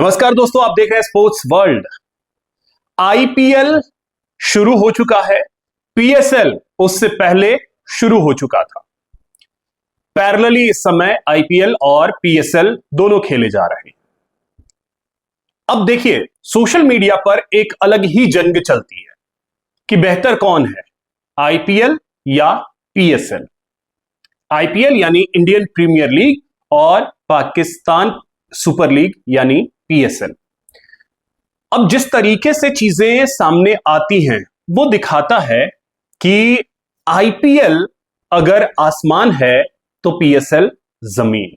नमस्कार दोस्तों, आप देख रहे हैं स्पोर्ट्स वर्ल्ड। आईपीएल शुरू हो चुका है, पीएसएल उससे पहले शुरू हो चुका था। पैरेलली इस समय आईपीएल और पीएसएल दोनों खेले जा रहे हैं। अब देखिए, सोशल मीडिया पर एक अलग ही जंग चलती है कि बेहतर कौन है, आईपीएल या पीएसएल। आईपीएल यानी इंडियन प्रीमियर लीग और पाकिस्तान सुपर लीग यानी पीएसएल। अब जिस तरीके से चीजें सामने आती हैं वो दिखाता है कि आईपीएल अगर आसमान है तो पीएसएल जमीन।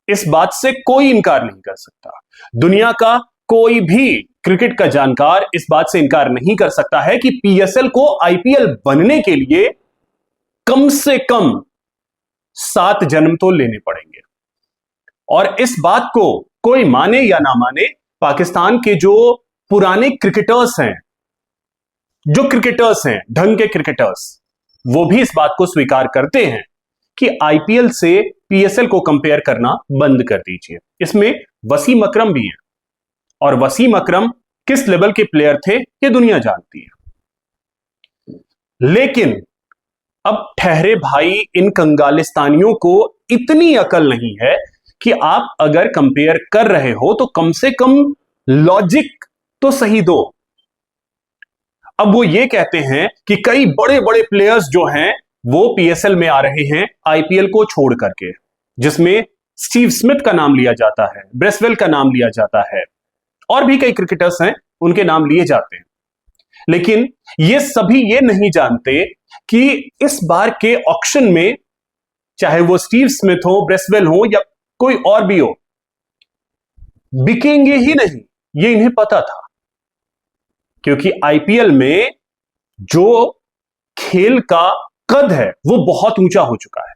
इस बात से कोई इनकार नहीं कर सकता। दुनिया का कोई भी क्रिकेट का जानकार इस बात से इनकार नहीं कर सकता है कि पीएसएल को आईपीएल बनने के लिए कम से कम 7 जन्म तो लेने पड़ेंगे। और इस बात को कोई माने या ना माने, पाकिस्तान के जो पुराने क्रिकेटर्स हैं, ढंग के क्रिकेटर्स, वो भी इस बात को स्वीकार करते हैं कि आईपीएल से पीएसएल को कंपेयर करना बंद कर दीजिए। इसमें वसीम अकरम भी हैं, और वसीम अकरम किस लेवल के प्लेयर थे ये दुनिया जानती है। लेकिन अब ठहरे भाई, इन कंगालिस्तानियों को इतनी अकल नहीं है कि आप अगर कंपेयर कर रहे हो तो कम से कम लॉजिक तो सही दो। अब वो ये कहते हैं कि कई बड़े बड़े प्लेयर्स जो हैं वो पीएसएल में आ रहे हैं आईपीएल को छोड़ करके, जिसमें स्टीव स्मिथ का नाम लिया जाता है, ब्रेसवेल का नाम लिया जाता है, और भी कई क्रिकेटर्स हैं उनके नाम लिए जाते हैं। लेकिन ये सभी ये नहीं जानते कि इस बार के ऑक्शन में, चाहे वो स्टीव स्मिथ हो, ब्रेसवेल हो या कोई और भी हो, बिकेंगे ही नहीं, ये इन्हें पता था। क्योंकि आईपीएल में जो खेल का कद है वो बहुत ऊंचा हो चुका है।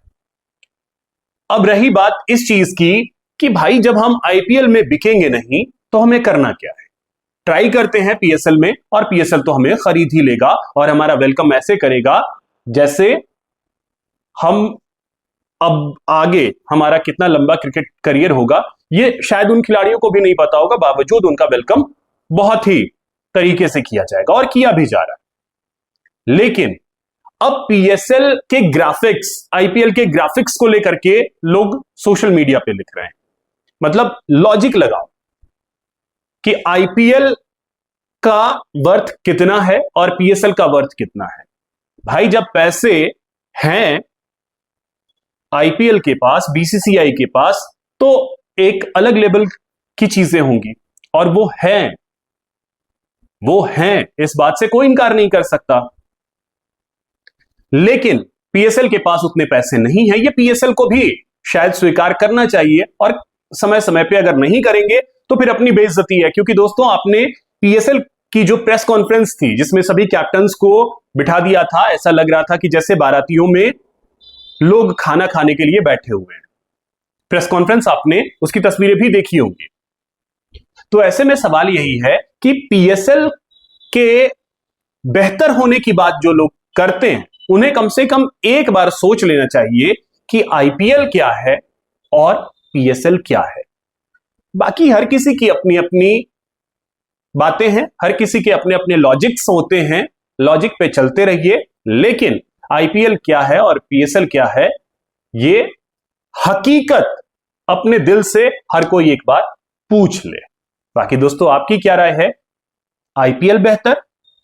अब रही बात इस चीज की कि भाई जब हम आईपीएल में बिकेंगे नहीं तो हमें करना क्या है। ट्राई करते हैं पीएसएल में, और पीएसएल तो हमें खरीद ही लेगा और हमारा वेलकम ऐसे करेगा जैसे हम अब आगे हमारा कितना लंबा क्रिकेट करियर होगा ये शायद उन खिलाड़ियों को भी नहीं पता होगा, बावजूद उनका वेलकम बहुत ही तरीके से किया जाएगा और किया भी जा रहा है। लेकिन अब पीएसएल के ग्राफिक्स, आईपीएल के ग्राफिक्स को लेकर के लोग सोशल मीडिया पे लिख रहे हैं। मतलब लॉजिक लगाओ कि आईपीएल का वर्थ कितना है और पीएसएल का वर्थ कितना है। भाई जब पैसे हैं आईपीएल के पास, बीसीसीआई के पास, तो एक अलग लेवल की चीजें होंगी, और वो हैं, इस बात से कोई इनकार नहीं कर सकता। लेकिन पीएसएल के पास उतने पैसे नहीं हैं। ये पीएसएल को भी शायद स्वीकार करना चाहिए, और समय समय पे अगर नहीं करेंगे तो फिर अपनी बेइज्जती है। क्योंकि दोस्तों, आपने पीएसएल की जो प्रेस कॉन्फ्रेंस थी जिसमें सभी कैप्टन्स को बिठा दिया था, ऐसा लग रहा था कि जैसे बारातियों में लोग खाना खाने के लिए बैठे हुए हैं। प्रेस कॉन्फ्रेंस आपने उसकी तस्वीरें भी देखी होंगी। तो ऐसे में सवाल यही है कि पीएसएल के बेहतर होने की बात जो लोग करते हैं उन्हें कम से कम एक बार सोच लेना चाहिए कि आईपीएल क्या है और पीएसएल क्या है। बाकी हर किसी की अपनी अपनी बातें हैं, हर किसी के अपने अपने लॉजिक्स होते हैं, लॉजिक पे चलते रहिए। लेकिन आईपीएल क्या है और पीएसएल क्या है, ये हकीकत अपने दिल से हर कोई एक बार पूछ ले। बाकी दोस्तों, आपकी क्या राय है, आईपीएल बेहतर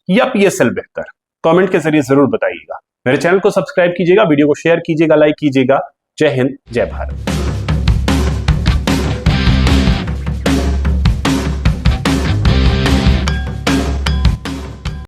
या पीएसएल बेहतर? कमेंट के जरिए जरूर बताइएगा। मेरे चैनल को सब्सक्राइब कीजिएगा, वीडियो को शेयर कीजिएगा, लाइक कीजिएगा। जय हिंद, जय भारत।